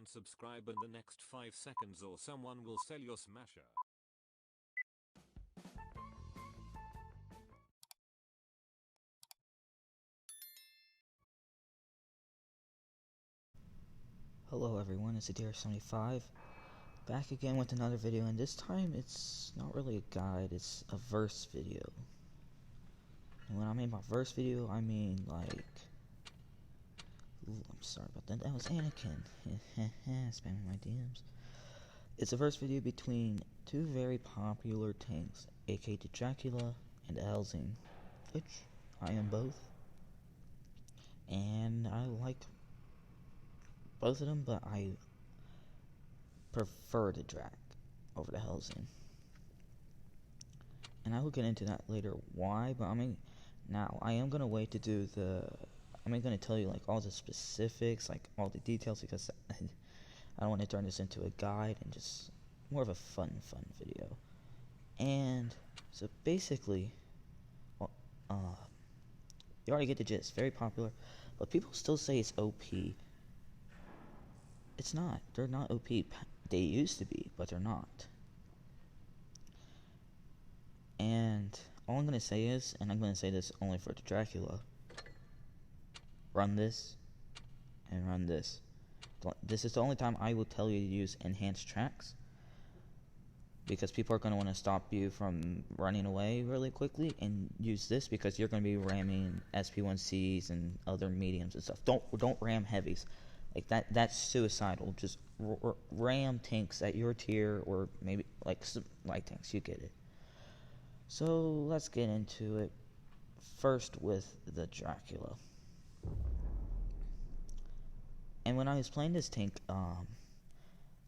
and subscribe in the next 5 seconds or someone will sell your smasher. Hello everyone, it's Adirish75, back again with another video, and this time it's not really a guide, it's a verse video. And when I mean by verse video, I mean like... Ooh, I'm sorry about that, that was Anakin. Spamming my DMs. It's a verse video between two very popular tanks, aka Dracula and Helsing, which I am both. And I like both of them, but I prefer the Drac over the Helsing. And I will get into that later why, but now I am gonna wait to do I'm gonna tell you like all the specifics, like all the details, because I don't want to turn this into a guide and just more of a fun video. And so basically, well, you already get the gist, very popular, but people still say it's OP. It's not. They're not OP. They used to be, but they're not. And all I'm going to say is, and I'm going to say this only for the Dracula, run this and run this. This is the only time I will tell you to use enhanced tracks, because people are going to want to stop you from running away really quickly, and use this because you're going to be ramming SP1Cs and other mediums and stuff. Don't ram heavies. Like that's suicidal. Just ram tanks at your tier, or maybe like some light tanks. You get it. So let's get into it. First with the Dracula. And when I was playing this tank,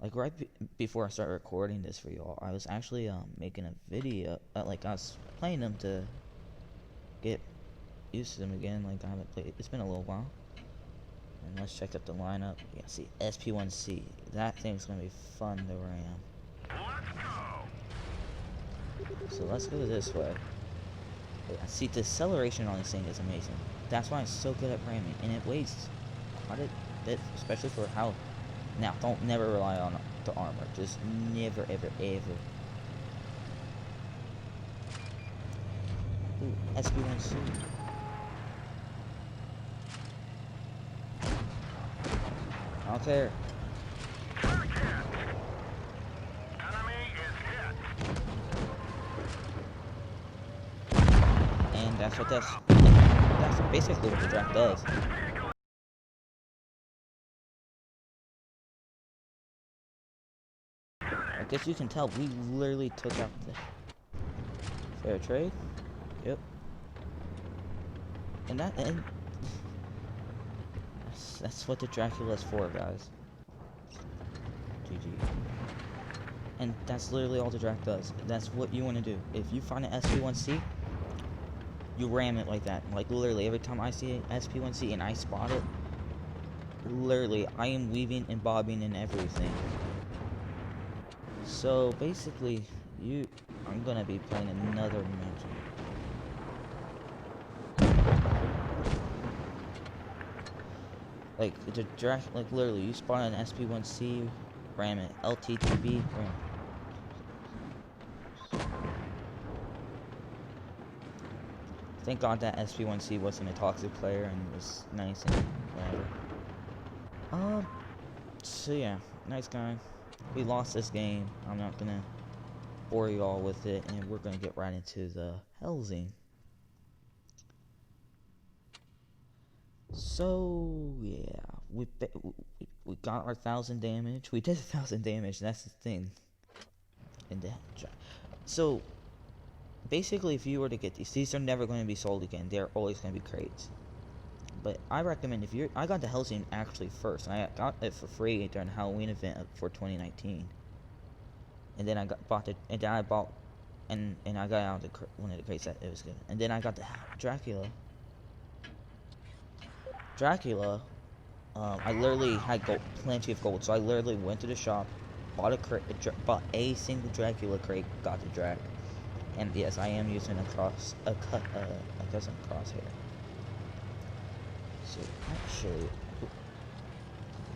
like right before I started recording this for y'all, I was actually making a video. Like I was playing them to get used to them again. Like I haven't played. It's been a little while. And let's check out the lineup. Yeah, see, SP1C. That thing's gonna be fun to ram. So let's go this way. Yeah, see, the acceleration on this thing is amazing. That's why it's so good at ramming, and it weighs quite a bit, especially for how. Now, don't never rely on the armor. Just never, ever, ever. Ooh, SP1C. I don't care. And that's basically what the Drac does. I guess you can tell we literally took out the fair trade. Yep. And that's what the Dracula's for, guys. GG. And that's literally all the Drac does. That's what you want to do. If you find an SP1C, you ram it like that. Like literally every time I see an SP1C and I spot it, literally I am weaving and bobbing and everything. So basically, I'm gonna be playing another match. Like the Drac, like literally, you spot an SP1C, ram it. LTTB, ram. Thank God that SP1C wasn't a toxic player and was nice and whatever. So yeah, nice guy. We lost this game. I'm not gonna bore you all with it, and we're gonna get right into the Helsing. So yeah, we got our 1,000 damage. We did 1,000 damage. That's the thing. And so basically, if you were to get these are never going to be sold again. They're always going to be crates. But I recommend I got the Helsing actually first. I got it for free during the Halloween event for 2019. And then I bought I got out of one of the crates that it was good. And then I got the Dracula. I literally had plenty of gold, so I literally went to the shop, bought a single Dracula crate, got the Drac. And yes, I am using a custom crosshair. So actually,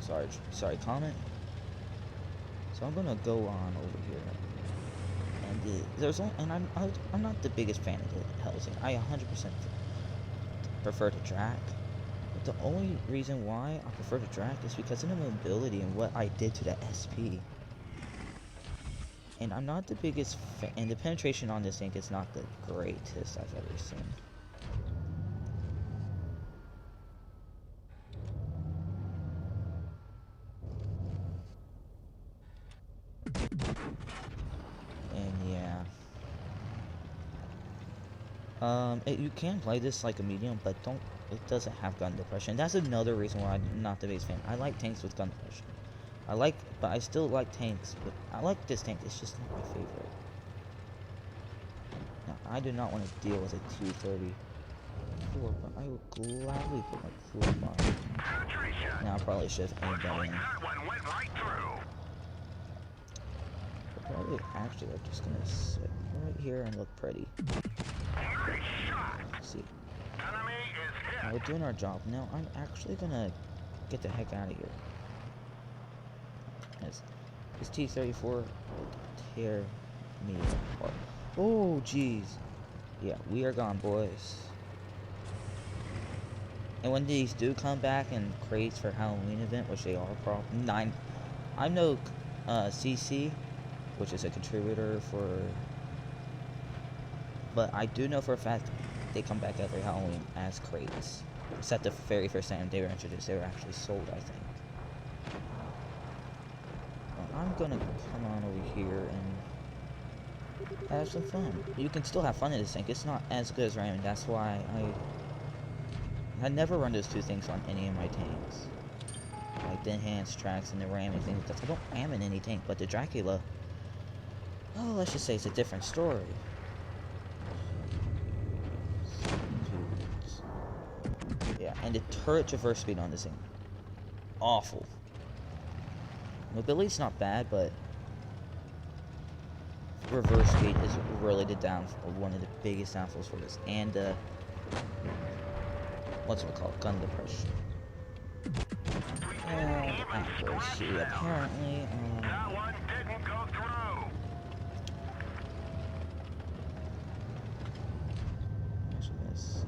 sorry, comment. So I'm gonna go on over here, and I'm not the biggest fan of the Helsing. I 100% prefer the Drac. But the only reason why I prefer the Drac is because of the mobility and what I did to the SP. And I'm not the biggest fan, and the penetration on this tank is not the greatest I've ever seen. And yeah. You can play this like a medium, but it doesn't have gun depression. That's another reason why I'm not the biggest fan. I like tanks with gun depression. But I still like tanks with, I like this tank, it's just not my favorite. Now, I do not want to deal with a T-34, but I will gladly put my crew on. Now I probably should have aimed that in. But probably actually I'm just gonna sit right here and look pretty. Let's see. Now we're doing our job. Now I'm actually gonna get the heck out of here. This T-34 will tear me apart. Oh, jeez. Yeah, we are gone, boys. And when these do come back in crates for Halloween event, which they are probably 9, I'm no CC, which is a contributor for, but I do know for a fact they come back every Halloween as crates. Except the very first time they were introduced, they were actually sold, I think. I'm gonna come on over here and have some fun. You can still have fun in this tank. It's not as good as ramming. That's why I never run those two things on any of my tanks. Like the enhanced tracks and the ramming thing, because I don't ram in any tank. But the Dracula, oh, let's just say it's a different story. Yeah, and the turret traverse speed on this thing, awful. Mobility's not bad, but reverse speed is really one of the biggest downfalls for this. And what's it called? Gun depression. And accuracy, apparently. That one didn't go through. Actually, let's see.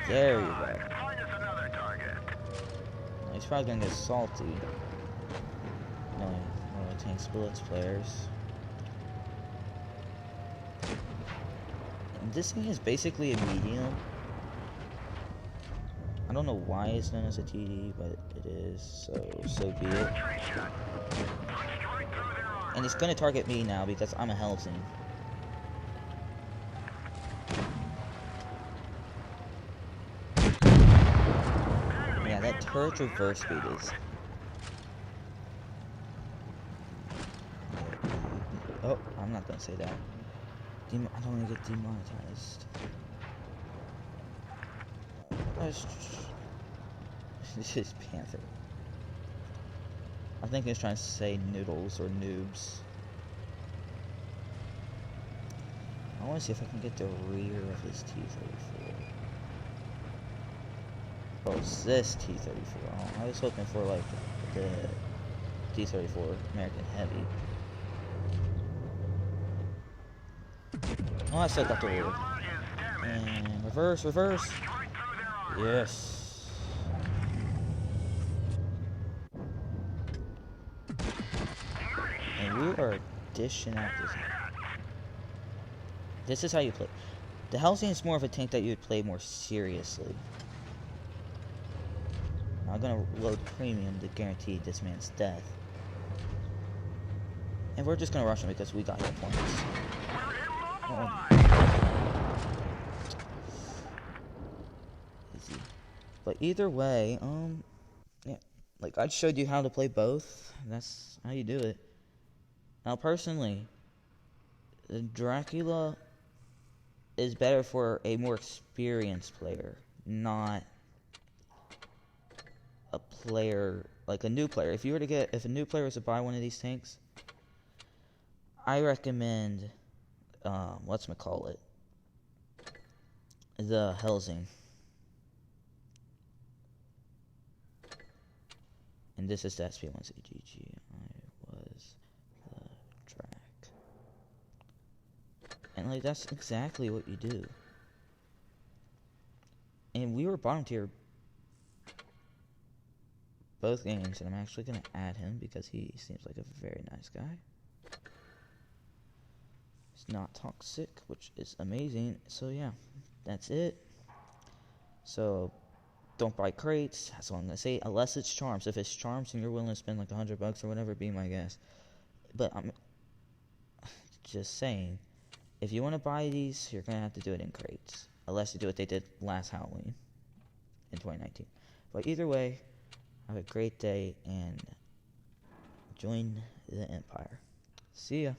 There you go. He's probably gonna get salty. No, tanks Blitz players. And this thing is basically a medium. I don't know why it's known as a TD, but it is, so be it. And it's gonna target me now because I'm a Helsing. Yeah, that turret reverse speed is... Oh, I'm not gonna say that. I don't want to get demonetized. This is Panther. I think he's trying to say noodles or noobs. I want to see if I can get the rear of his T-34. Oh, it's this T-34. Oh, I was hoping for like the T-34 American Heavy. Oh, I still got the rear. And reverse. Yes. And we are dishing out this. This is how you play. The Helsing is more of a tank that you would play more seriously. I'm gonna load premium to guarantee this man's death. And we're just gonna rush him because we got hit points. Easy. But either way, yeah, like I showed you how to play both. That's how you do it. Now, personally, the Dracula is better for a more experienced player, not a player like a new player. If a new player was to buy one of these tanks, I recommend the Helsing. And this is the SP1CGG. I was the Drac. And like that's exactly what you do. And we were bottom tier both games, and I'm actually gonna add him because he seems like a very nice guy. He's not toxic, which is amazing. So yeah, that's it. So don't buy crates. That's all I'm gonna say. Unless it's charms. If it's charms and you're willing to spend like $100 or whatever, be my guest. But I'm just saying, if you want to buy these, you're gonna have to do it in crates. Unless you do what they did last Halloween in 2019. But either way, have a great day and join the Empire. See ya.